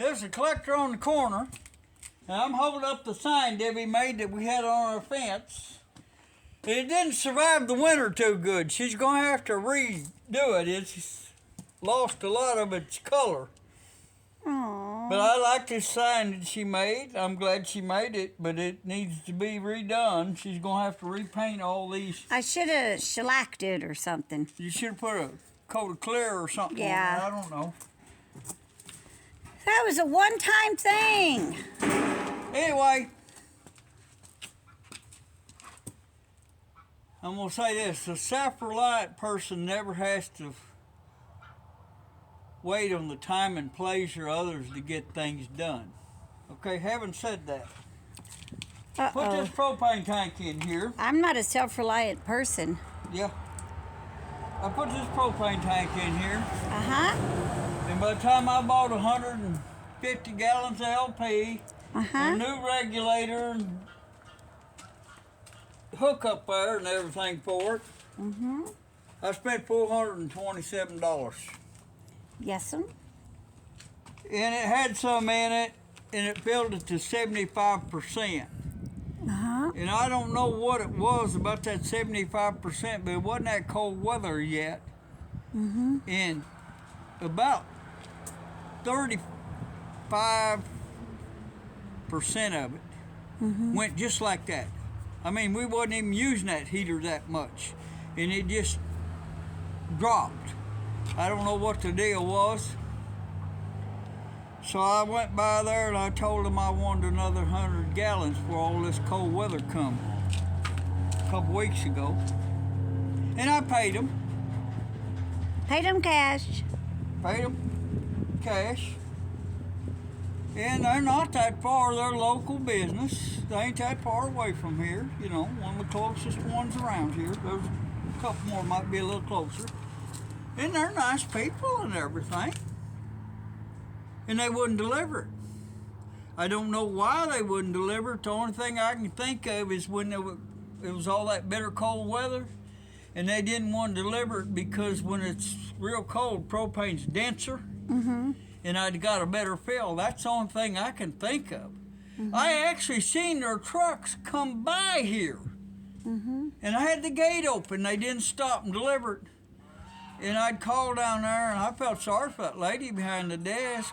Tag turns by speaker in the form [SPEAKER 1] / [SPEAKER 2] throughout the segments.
[SPEAKER 1] There's a collector on the corner, and I'm holding up the sign Debbie made that we had on our fence. It didn't survive the winter too good. She's going to have to redo it. It's lost a lot of its color.
[SPEAKER 2] Aww.
[SPEAKER 1] But I like this sign that she made. I'm glad she made it, but it needs to be redone. She's going to have to repaint all these.
[SPEAKER 2] I should have shellacked it or something.
[SPEAKER 1] You should have put a coat of clear or something
[SPEAKER 2] Yeah.
[SPEAKER 1] on it. I don't know.
[SPEAKER 2] That was a one-time thing.
[SPEAKER 1] Anyway, I'm going to say this. The self-reliant person never has to wait on the time and pleasure of others to get things done. Okay, having said that, put this propane tank in here.
[SPEAKER 2] I'm not a self-reliant person.
[SPEAKER 1] Yeah. I put this propane tank in here.
[SPEAKER 2] Uh-huh.
[SPEAKER 1] And by the time I bought 150 gallons of LP, a new regulator, and hook up there and everything for it, I spent $427.
[SPEAKER 2] Yes'm.
[SPEAKER 1] And it had some in it, and it filled it to 75%. And I don't know what it was about that 75%, but it wasn't that cold weather yet. And about 35% of it went just like that. I mean, we wasn't even using that heater that much, and it just dropped. I don't know what the deal was. So I went by there and I told them I wanted another 100 gallons for all this cold weather come a couple weeks ago. And I paid them.
[SPEAKER 2] Paid them cash.
[SPEAKER 1] Paid them cash. And they're not that far. They're local business. They ain't that far away from here. You know, one of the closest ones around here. There's a couple more might be a little closer. And they're nice people and everything. And they wouldn't deliver it. I don't know why they wouldn't deliver it. The only thing I can think of is when it was all that bitter cold weather, and they didn't want to deliver it because when it's real cold, propane's denser, and I'd got a better fill. That's the only thing I can think of. I actually seen their trucks come by here, and I had the gate open. They didn't stop and deliver it. And I'd call down there, and I felt sorry for that lady behind the desk.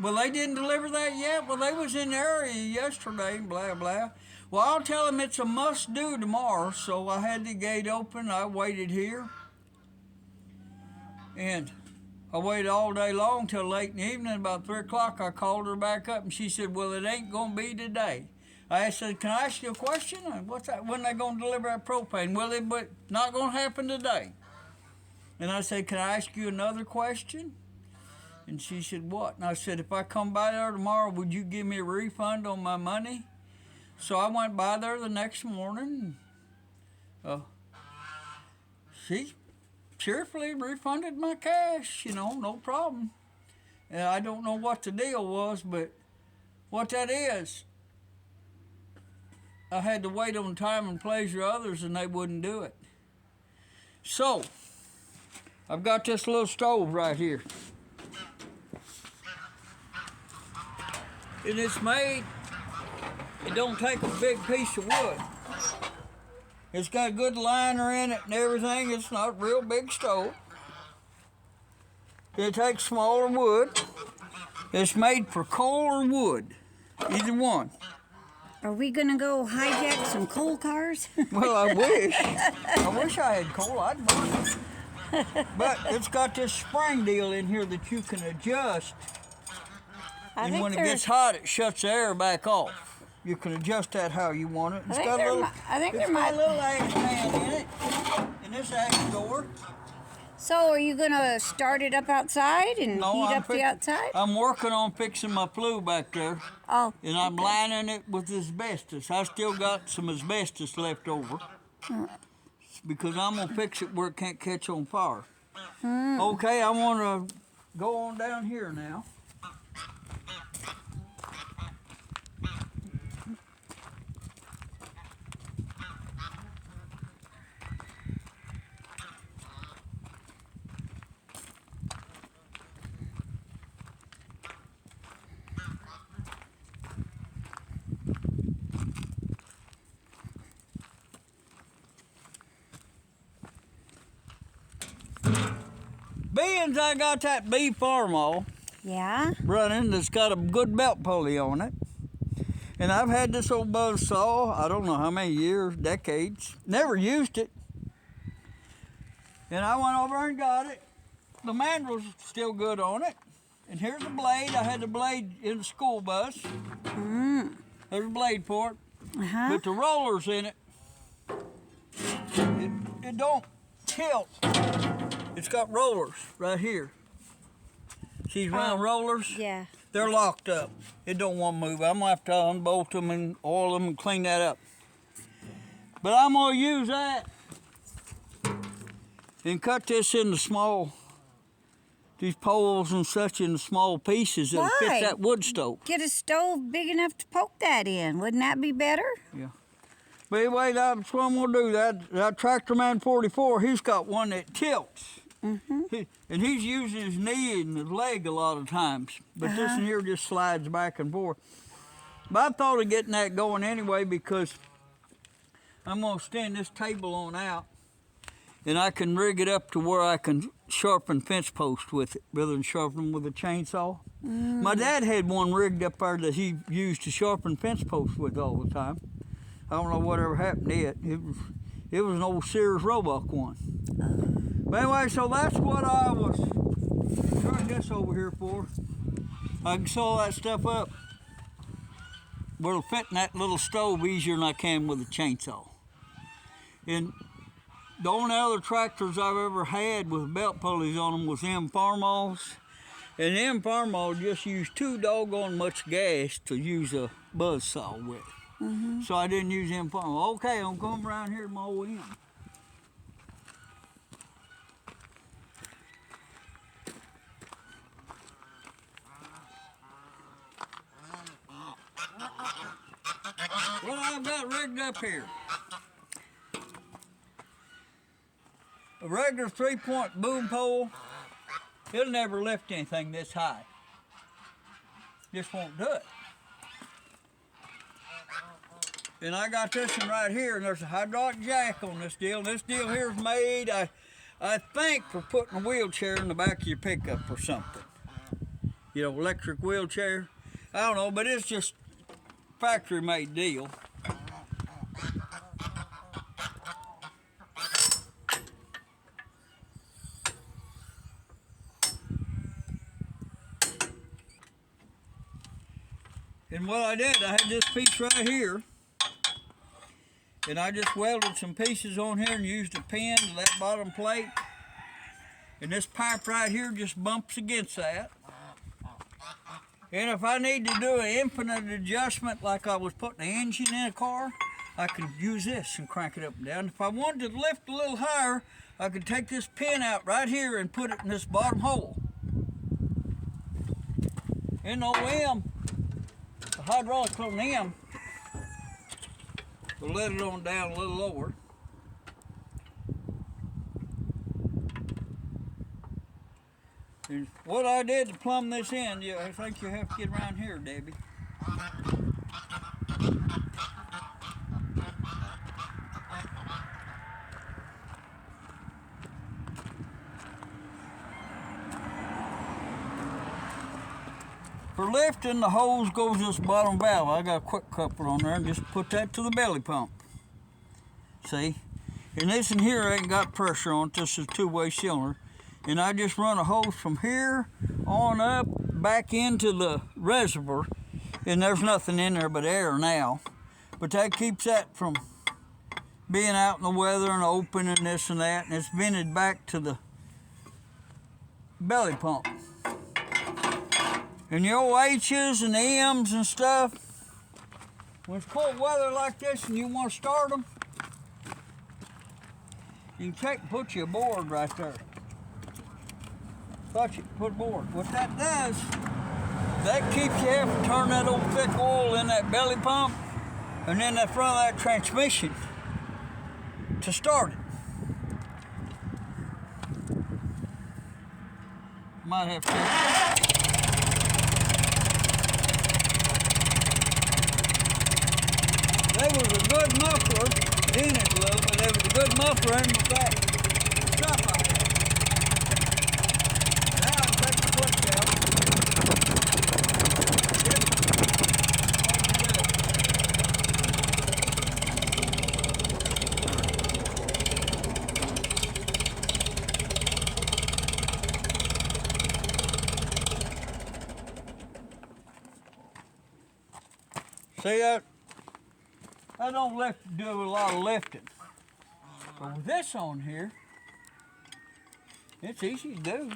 [SPEAKER 1] Well, they didn't deliver that yet. Well, they was in the area yesterday, blah, blah. Well, I'll tell them it's a must-do tomorrow, so I had the gate open. I waited here. And I waited all day long till late in the evening. About 3 o'clock, I called her back up, and she said, well, it ain't going to be today. I said, can I ask you a question? What's that? When they going to deliver that propane? Well, but not going to happen today. And I said, can I ask you another question? And she said, what? And I said, if I come by there tomorrow, would you give me a refund on my money? So I went by there the next morning. She cheerfully refunded my cash, no problem. And I don't know what the deal was, but what that is, I had to wait on time and pleasure of others, and they wouldn't do it. So I've got this little stove right here. And it's made, it don't take a big piece of wood. It's got a good liner in it and everything. It's not a real big stove. It takes smaller wood. It's made for coal or wood, either one.
[SPEAKER 2] Are we gonna go hijack some coal cars?
[SPEAKER 1] Well, I wish. I wish I had coal. I'd burn it. But it's got this spring deal in here that you can adjust. And when it gets hot, it shuts the air back off. You can adjust that how you want it. It's got a little ash pan in it, and this ash door.
[SPEAKER 2] So are you gonna start it up outside and heat up the outside?
[SPEAKER 1] I'm working on fixing my flue back there.
[SPEAKER 2] Oh.
[SPEAKER 1] And I'm lining it with asbestos. I still got some asbestos left over. Because I'm gonna fix it where it can't catch on fire. Okay, I wanna go on down here now. since I got that B farmall running that's got a good belt pulley on it, and I've had this old buzz saw, I don't know how many years, decades, never used it. And I went over and got it. The mandrel's still good on it. And here's the blade. I had the blade in the school bus. There's a blade for it. But the rollers in it, it don't tilt. It's got rollers right here. See these round rollers?
[SPEAKER 2] Yeah.
[SPEAKER 1] They're locked up. It don't want to move. I'm gonna have to unbolt them and oil them and clean that up. But I'm gonna use that and cut this into these poles and such into small pieces that'll fit that wood stove.
[SPEAKER 2] Get a stove big enough to poke that in. Wouldn't that be better?
[SPEAKER 1] Yeah. But anyway, that's what I'm gonna do. That Tractor Man 44, he's got one that tilts. And he's using his knee and his leg a lot of times. But this one here just slides back and forth. But I thought of getting that going anyway because I'm gonna stand this table on out and I can rig it up to where I can sharpen fence posts with it rather than sharpen them with a chainsaw. My dad had one rigged up there that he used to sharpen fence posts with all the time. I don't know whatever happened to it. It was an old Sears Roebuck one. But anyway, so that's what I was trying this over here for. I can sew that stuff up where it'll fit in that little stove easier than I can with a chainsaw. And the only other tractors I've ever had with belt pulleys on them was them farmalls. And them farmalls just use too doggone much gas to use a buzz saw with. So I didn't use them farmalls. Okay, I'm coming around here to mow in. What I've got rigged up here. A regular 3-point boom pole, it'll never lift anything this high. Just won't do it. And I got this one right here, and there's a hydraulic jack on this deal. And this deal here is made, I think, for putting a wheelchair in the back of your pickup or something. You know, electric wheelchair. I don't know, but it's just factory-made deal. And what I did, I had this piece right here, and I just welded some pieces on here and used a pin to that bottom plate. And this pipe right here just bumps against that. And if I need to do an infinite adjustment like I was putting the engine in a car, I could use this and crank it up and down. If I wanted to lift a little higher, I could take this pin out right here and put it in this bottom hole. And OM, the hydraulic on them, will let it on down a little lower. And what I did to plumb this in, I think you have to get around here, Debbie. For lifting, the hose goes to this bottom valve. I got a quick coupler on there and just put that to the belly pump. See? And this in here ain't got pressure on it. This is a two-way cylinder. And I just run a hose from here on up back into the reservoir. And there's nothing in there but air now. But that keeps that from being out in the weather and open and this and that. And it's vented back to the belly pump. And your H's and M's and stuff, when it's cold weather like this and you want to start them, you can check and put you a board right there. Put a board. What that does, that keeps you from turning that old thick oil in that belly pump and then the front of that transmission to start it. Might have to. There was a good muffler in it a little, but there was a good muffler in the back. Stuff like that. See that? I don't do a lot of lifting. But with this on here, it's easy to do.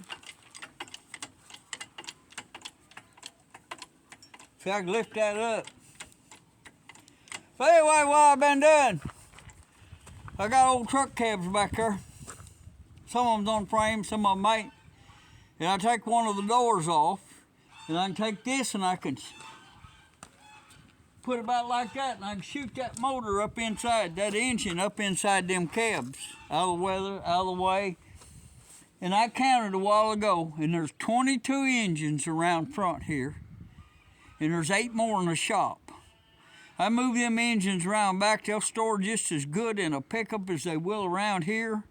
[SPEAKER 1] See, I can lift that up. So anyway, what I've been doing, I got old truck cabs back there. Some of them's on frame, some of them ain't. And I take one of the doors off, and I can take this and I can put it about like that, and I can shoot that motor up inside, that engine up inside them cabs, out of the way. And I counted a while ago, and there's 22 engines around front here, and there's 8 more in the shop. I move them engines around back, they'll store just as good in a pickup as they will around here,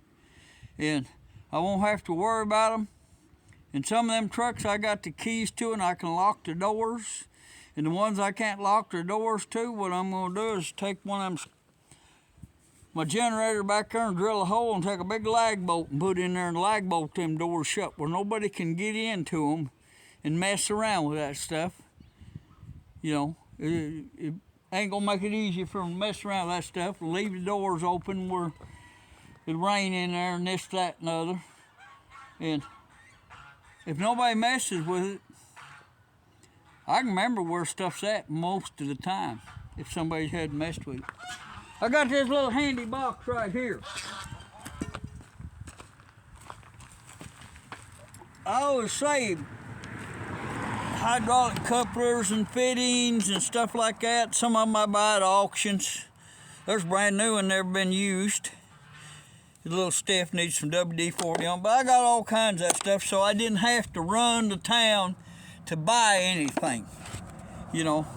[SPEAKER 1] and I won't have to worry about them. And some of them trucks I got the keys to, and I can lock the doors. And the ones I can't lock the doors to, what I'm going to do is take one of them, my generator back there, and drill a hole and take a big lag bolt and put in there and lag bolt them doors shut where nobody can get into them and mess around with that stuff. You know, it ain't going to make it easy for them to mess around with that stuff. Leave the doors open where it'll rain in there and this, that, and the other. And if nobody messes with it, I can remember where stuff's at most of the time if somebody hadn't messed with it. I got this little handy box right here. I always say hydraulic couplers and fittings and stuff like that. Some of them I buy at auctions. There's brand new and never been used. The little stuff needs some WD-40 on, but I got all kinds of that stuff, so I didn't have to run to town to buy anything. You know,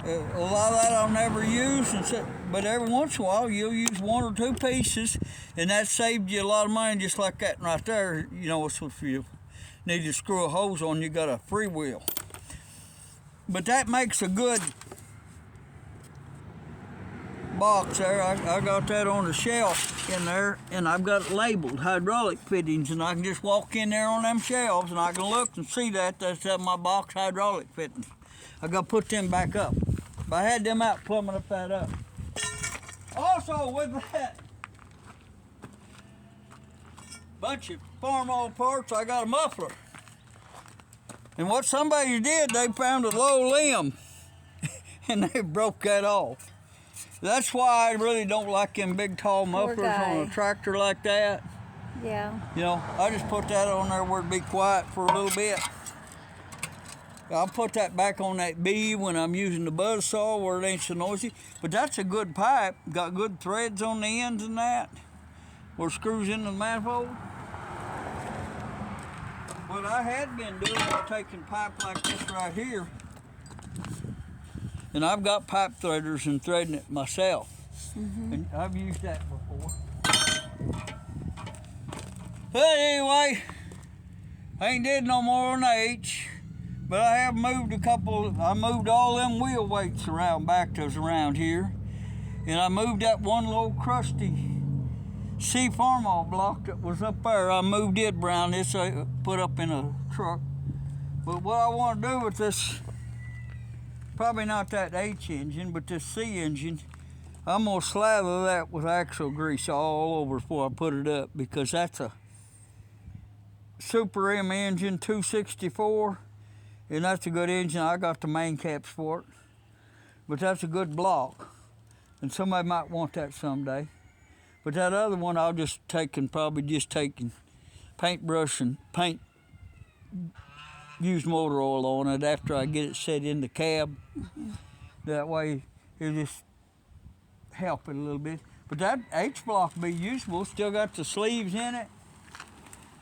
[SPEAKER 1] a lot of that I'll never use, but every once in a while you'll use 1 or 2 pieces, and that saved you a lot of money, just like that right there. You know, if you need to screw a hose on, you got a freewheel. But that makes a good box there. I got that on the shelf in there, and I've got it labeled hydraulic fittings, and I can just walk in there on them shelves and I can look and see that's my box hydraulic fittings. I got to put them back up. If I had them out, plumbing up that up. Also with that bunch of farm oil parts, I got a muffler. And what somebody did, they found a low limb and they broke that off. That's why I really don't like them big tall mufflers on a tractor like that.
[SPEAKER 2] Yeah.
[SPEAKER 1] You know, I just put that on there where it'd be quiet for a little bit. I'll put that back on that B when I'm using the buzz saw where it ain't so noisy. But that's a good pipe. Got good threads on the ends and that, where it screws into the manifold. What I had been doing was taking pipe like this right here, and I've got pipe threaders and threading it myself. And I've used that before. But anyway, I ain't did no more than H, but I have moved I moved all them wheel weights around back to us around here. And I moved that one little crusty C farm oil block that was up there. I moved it around this, put up in a truck. But what I want to do with this, probably not that H engine, but this C engine, I'm gonna slather that with axle grease all over before I put it up, because that's a Super M engine 264, and that's a good engine. I got the main caps for it, but that's a good block, and somebody might want that someday. But that other one I'll just take and probably just take and paintbrush and paint used motor oil on it after I get it set in the cab. That way it'll just help it a little bit. But that H block will be useful. Still got the sleeves in it.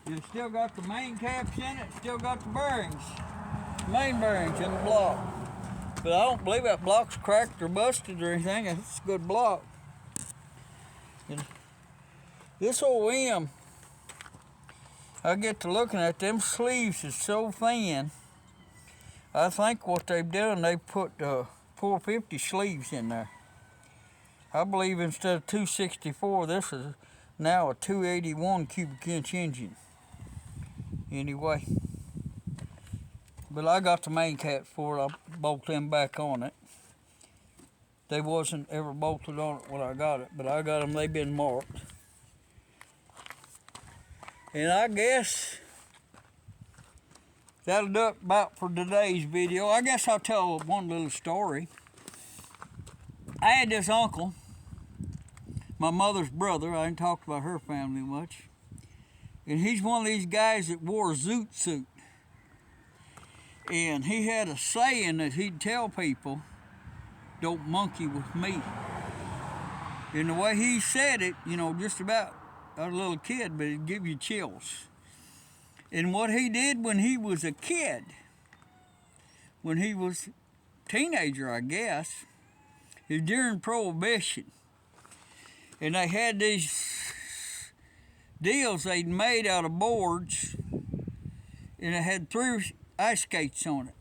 [SPEAKER 1] It's still got the main caps in it. Still got the bearings, main bearings in the block. But I don't believe that block's cracked or busted or anything. It's a good block. And this old M, I get to looking at them sleeves is so thin. I think what they've done, they put 450 sleeves in there. I believe instead of 264, this is now a 281 cubic inch engine. Anyway, but I got the main caps for it. I'll bolt them back on it. They wasn't ever bolted on it when I got it, but I got them, they've been marked. And I guess that'll do it about for today's video. I guess I'll tell one little story. I had this uncle, my mother's brother. I didn't talk about her family much. And he's one of these guys that wore a zoot suit. And he had a saying that he'd tell people, don't monkey with me. And the way he said it, you know, just about, I was a little kid, but it'd give you chills. And what he did when he was a kid, when he was a teenager, I guess, is during Prohibition. And they had these deals they'd made out of boards, and it had 3 ice skates on it.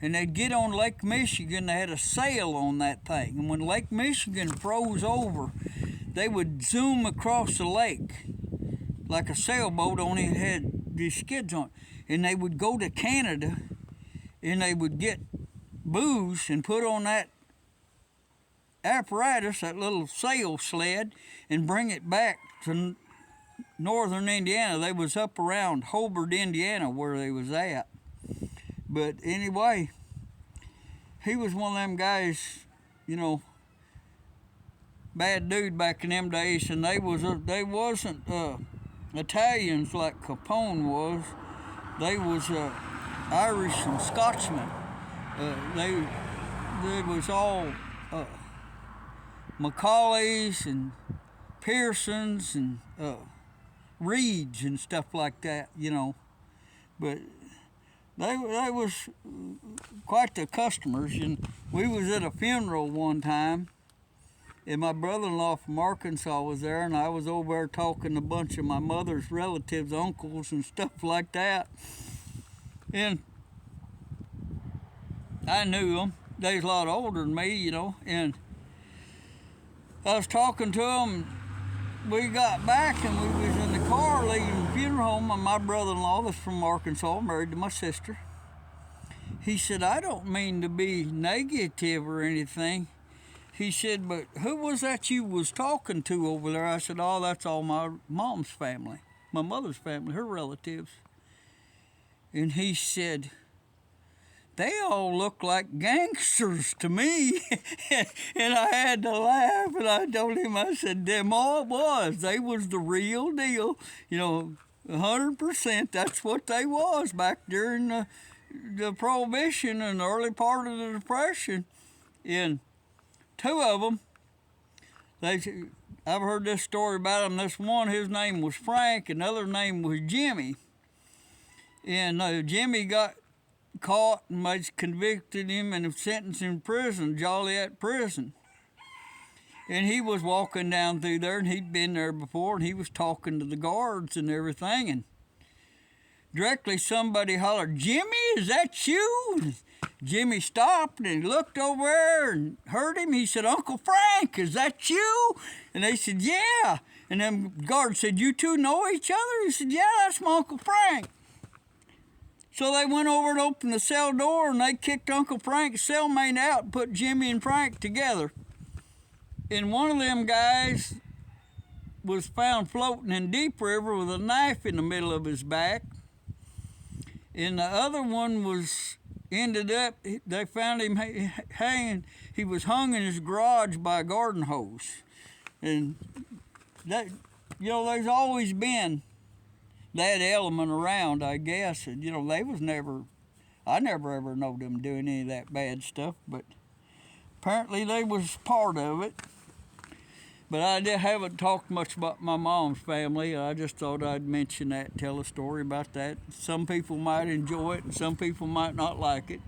[SPEAKER 1] And they'd get on Lake Michigan, they had a sail on that thing. And when Lake Michigan froze over, they would zoom across the lake like a sailboat, only it had these skids on it. And they would go to Canada, and they would get booze and put on that apparatus, that little sail sled, and bring it back to northern Indiana. They was up around Hobart, Indiana, where they was at. But anyway, he was one of them guys, you know, bad dude back in them days, and they wasn't Italians like Propane was. They was Irish and Scotsmen. They was all Macaulays and Pearsons and Reeds and stuff like that, you know. But they was quite the customers. And we was at a funeral one time, and my brother-in-law from Arkansas was there, and I was over there talking to a bunch of my mother's relatives, uncles and stuff like that. And I knew them. They was a lot older than me, you know, and I was talking to them. We got back, and we was in the car leaving the funeral home, and my brother-in-law was from Arkansas, married to my sister. He said, I don't mean to be negative or anything. He said, but who was that you was talking to over there? I said, oh, that's all my mom's family, my mother's family, her relatives. And he said, they all look like gangsters to me. And I had to laugh, and I told him, I said, them all was. They was the real deal. You know, 100%, that's what they was back during the Prohibition and the early part of the Depression. And 2 of them, I've heard this story about them. This one, his name was Frank, and the other name was Jimmy. And Jimmy got caught, and they convicted him and sentenced him to prison, Joliet Prison. And he was walking down through there, and he'd been there before, and he was talking to the guards and everything, and directly somebody hollered, Jimmy, is that you? And Jimmy stopped and he looked over there and heard him. He said, Uncle Frank, is that you? And they said, yeah. And them guards said, you two know each other? He said, yeah, that's my Uncle Frank. So they went over and opened the cell door, and they kicked Uncle Frank's cellmate out and put Jimmy and Frank together. And one of them guys was found floating in Deep River with a knife in the middle of his back. And the other one ended up, they found him hanging, he was hung in his garage by a garden hose. And that, you know, there's always been that element around, I guess. And, you know, I never ever know them doing any of that bad stuff, but apparently they was part of it. But I haven't talked much about my mom's family. I just thought I'd mention that, tell a story about that. Some people might enjoy it, and some people might not like it.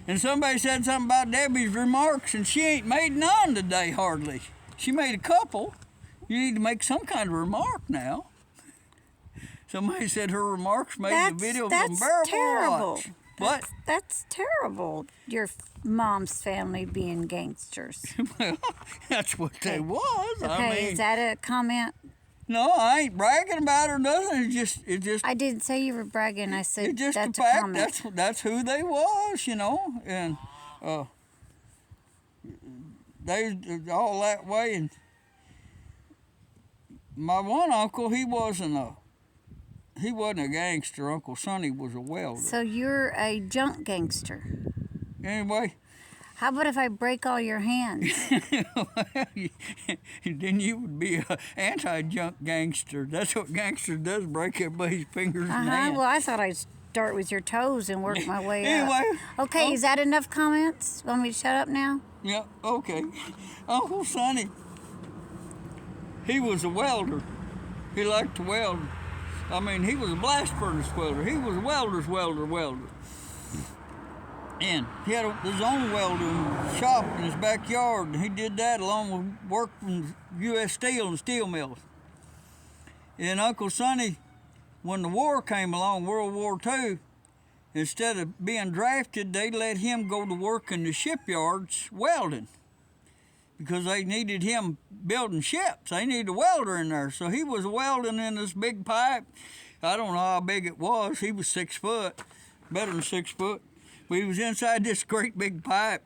[SPEAKER 1] And somebody said something about Debbie's remarks, and she ain't made none today, hardly. She made a couple. You need to make some kind of remark now. Somebody said her remarks made the video unbearable to watch. What?
[SPEAKER 2] That's terrible. Your mom's family being gangsters.
[SPEAKER 1] Well, that's what they was.
[SPEAKER 2] Okay,
[SPEAKER 1] I mean,
[SPEAKER 2] is that a comment?
[SPEAKER 1] No, I ain't bragging about it or nothing. It just.
[SPEAKER 2] I didn't say you were bragging. I said
[SPEAKER 1] It's just
[SPEAKER 2] that's
[SPEAKER 1] a fact.
[SPEAKER 2] comment.
[SPEAKER 1] That's who they was, you know. And they all that way. And my one uncle, he wasn't a gangster. Uncle Sonny was a welder.
[SPEAKER 2] So you're a junk gangster.
[SPEAKER 1] Anyway.
[SPEAKER 2] How about if I break all your hands?
[SPEAKER 1] Well, then you would be an anti-junk gangster. That's what gangster does, break everybody's fingers and hands.
[SPEAKER 2] Well, I thought I'd start with your toes and work my way
[SPEAKER 1] anyway,
[SPEAKER 2] up. Okay, is that enough comments? Want me to shut up now?
[SPEAKER 1] Yeah, okay. Uncle Sonny, he was a welder. He liked to weld. I mean, he was a blast furnace welder. He was a welder's welder. And he had his own welding shop in his backyard, and he did that along with work from U.S. Steel and steel mills. And Uncle Sonny, when the war came along, World War II, instead of being drafted, they let him go to work in the shipyards welding because they needed him building ships. They needed a welder in there. So he was welding in this big pipe. I don't know how big it was. He was 6 foot, better than 6 foot. But he was inside this great big pipe,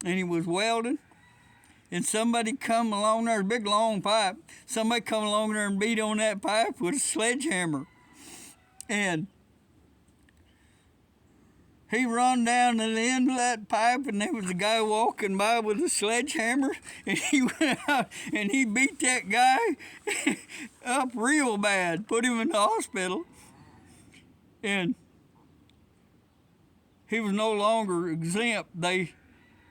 [SPEAKER 1] and he was welding. And somebody come along there, a big long pipe. Somebody come along there and beat on that pipe with a sledgehammer. And he run down to the end of that pipe, and there was a guy walking by with a sledgehammer, and he went out and he beat that guy up real bad, put him in the hospital. And he was no longer exempt.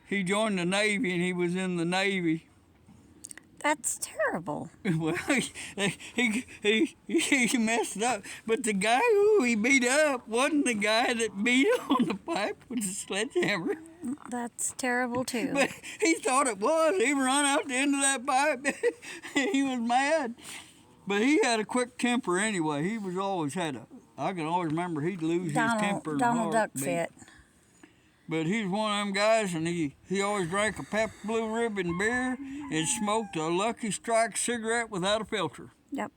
[SPEAKER 1] He joined the Navy, and he was in the Navy.
[SPEAKER 2] That's terrible.
[SPEAKER 1] Well, he messed up. But the guy who he beat up wasn't the guy that beat on the pipe with the sledgehammer.
[SPEAKER 2] That's terrible, too.
[SPEAKER 1] But he thought it was. He run out the end of that pipe. He was mad. But he had a quick temper anyway. He was always I can always remember he'd lose his temper.
[SPEAKER 2] Donald Duck fit.
[SPEAKER 1] But he's one of them guys, and he always drank a Pepsi Blue Ribbon beer and smoked a Lucky Strike cigarette without a filter.
[SPEAKER 2] Yep.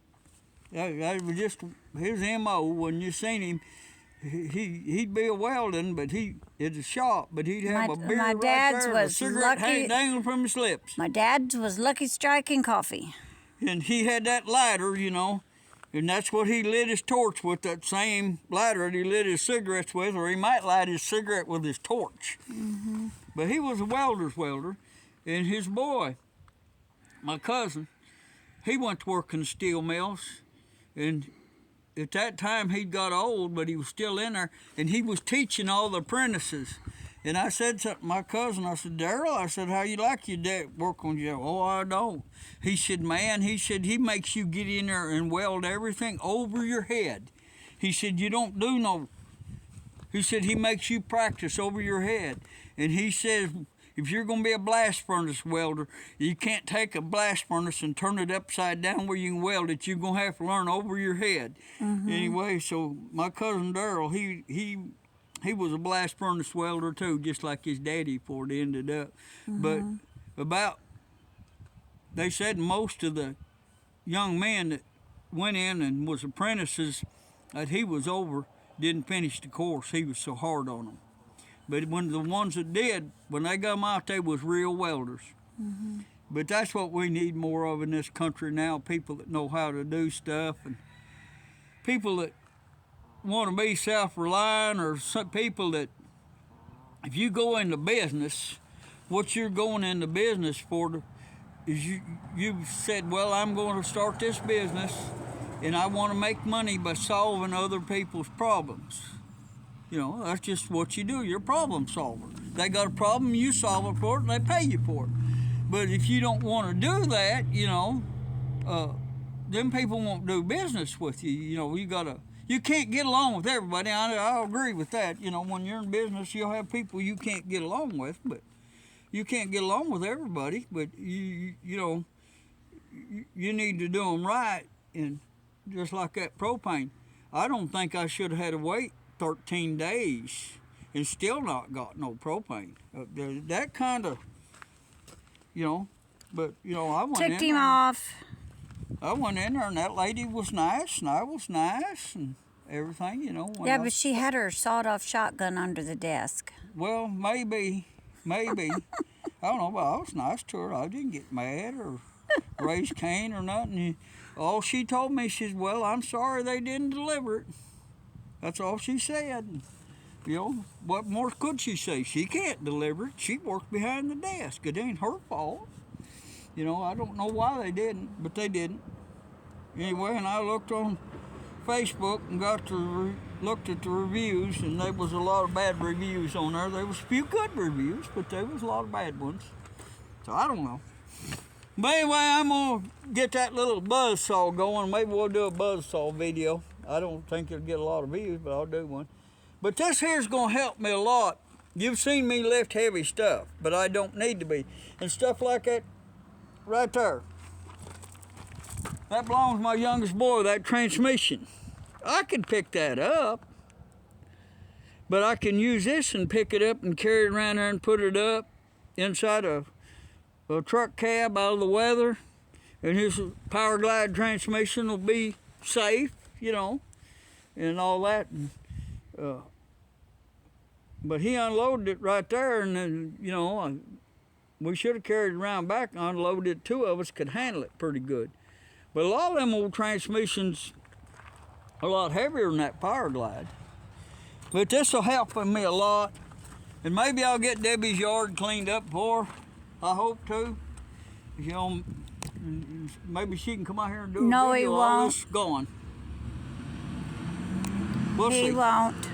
[SPEAKER 1] That was just his M.O. When you seen him, he'd be a welding, but it's a shop, but he'd have a beer right there, a cigarette dangling from his lips.
[SPEAKER 2] My dad's was Lucky Strike and coffee.
[SPEAKER 1] And he had that lighter, and that's what he lit his torch with, that same lighter that he lit his cigarettes with, or he might light his cigarette with his torch. Mm-hmm. But he was a welder's welder, and his boy, my cousin, he went to work in the steel mills, and at that time he'd got old, but he was still in there, and he was teaching all the apprentices. And I said something to my cousin, I said, Darrell, I said, how you like your dad work on you? Oh, I don't. He said, man, he makes you get in there and weld everything over your head. He said, you don't do no. He said, he makes you practice over your head. And he says, if you're going to be a blast furnace welder, you can't take a blast furnace and turn it upside down where you can weld it. You're going to have to learn over your head. Mm-hmm. Anyway, so my cousin Darrell, he was a blast furnace welder too, just like his daddy before it ended up. Mm-hmm. But they said most of the young men that went in and was apprentices that he was over didn't finish the course. He was so hard on them. But when the ones that did, when they got them out, they was real welders. Mm-hmm. But that's what we need more of in this country now, people that know how to do stuff, and people that want to be self-reliant, or some people that, if you go into business, what you're going into business for is you said, well, I'm going to start this business and I want to make money by solving other people's problems. That's just what you do. You're a problem solver. They got a problem, you solve it for it, and they pay you for it. But if you don't want to do that, then people won't do business with you. You can't get along with everybody. I agree with that. When you're in business, you'll have people you can't get along with, but you can't get along with everybody. But you need to do them right. And just like that propane, I don't think I should have had to wait 13 days and still not got no propane. That kind of, but I went
[SPEAKER 2] ticked him off.
[SPEAKER 1] I went in there, and that lady was nice, and I was nice, and everything,
[SPEAKER 2] Yeah, but she had her sawed-off shotgun under the desk.
[SPEAKER 1] Well, maybe. I don't know, but I was nice to her. I didn't get mad or raise Cain or nothing. All she told me, she said, well, I'm sorry they didn't deliver it. That's all she said. You know, what more could she say? She can't deliver it. She worked behind the desk. It ain't her fault. You know, I don't know why they didn't, but they didn't. Anyway, and I looked on Facebook and looked at the reviews, and there was a lot of bad reviews on there. There was a few good reviews, but there was a lot of bad ones. So I don't know. But anyway, I'm gonna get that little buzzsaw going. Maybe we'll do a buzzsaw video. I don't think it'll get a lot of views, but I'll do one. But this here's gonna help me a lot. You've seen me lift heavy stuff, but I don't need to be. And stuff like that right there. That belongs to my youngest boy, that transmission. I could pick that up, but I can use this and pick it up and carry it around there and put it up inside a truck cab out of the weather, and his power glide transmission will be safe, you know, and all that. And, but he unloaded it right there, and then, you know, we should have carried it around back and unloaded it. Two of us could handle it pretty good. But a lot of them old transmissions are a lot heavier than that power glide. But this will help me a lot. And maybe I'll get Debbie's yard cleaned up for her. I hope to. You know, maybe she can come out here and do a video.
[SPEAKER 2] No, he won't.
[SPEAKER 1] This going. We'll see.
[SPEAKER 2] He won't.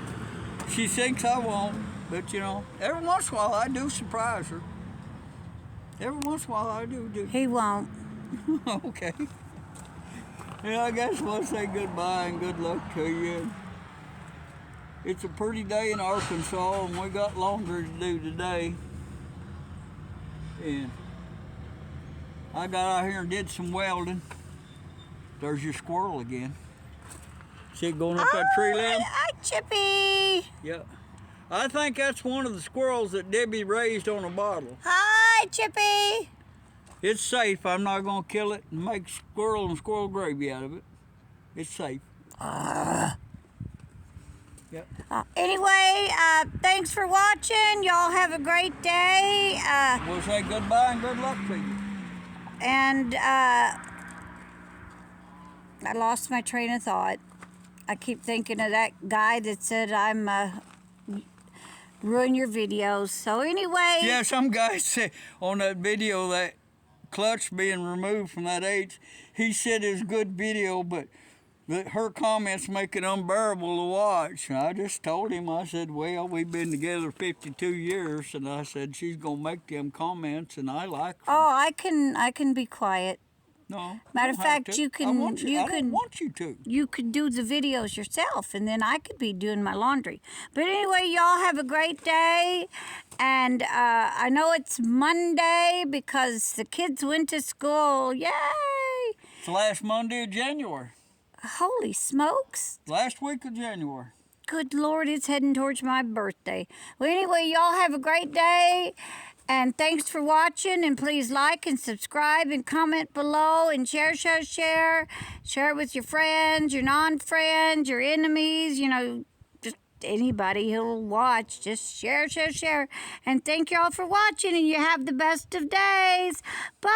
[SPEAKER 1] She thinks I won't, but you know, every once in a while I do surprise her. Every once in a while I do.
[SPEAKER 2] He won't.
[SPEAKER 1] Okay. Yeah, I guess we'll say goodbye and good luck to you. It's a pretty day in Arkansas, and we got longer to do today. And I got out here and did some welding. There's your squirrel again. See it going up that tree limb?
[SPEAKER 2] Hi, Chippy.
[SPEAKER 1] Yeah. I think that's one of the squirrels that Debbie raised on a bottle.
[SPEAKER 2] Hi, Chippy.
[SPEAKER 1] It's safe. I'm not going to kill it and make squirrel and squirrel gravy out of it. It's safe. Yep.
[SPEAKER 2] Anyway, thanks for watching. Y'all have a great day.
[SPEAKER 1] We'll say goodbye and good luck to you.
[SPEAKER 2] And I lost my train of thought. I keep thinking of that guy that said I'm ruin your videos. So anyway.
[SPEAKER 1] Yeah, some guy said on that video that clutch being removed from that H, he said it's a good video, but her comments make it unbearable to watch. And I just told him, I said, well, we've been together 52 years, and I said, she's going to make them comments, and I like them.
[SPEAKER 2] Oh, I can be quiet.
[SPEAKER 1] No.
[SPEAKER 2] Matter of fact, you can.
[SPEAKER 1] I don't want you to.
[SPEAKER 2] You could do the videos yourself, and then I could be doing my laundry. But anyway, y'all have a great day, and I know it's Monday because the kids went to school. Yay!
[SPEAKER 1] It's the last Monday of January.
[SPEAKER 2] Holy smokes!
[SPEAKER 1] Last week of January.
[SPEAKER 2] Good Lord, it's heading towards my birthday. Well, anyway, y'all have a great day. And thanks for watching, and please like and subscribe and comment below and share. Share it with your friends, your non-friends, your enemies, you know, just anybody who'll watch. Just share. And thank y'all for watching, and you have the best of days. Bye!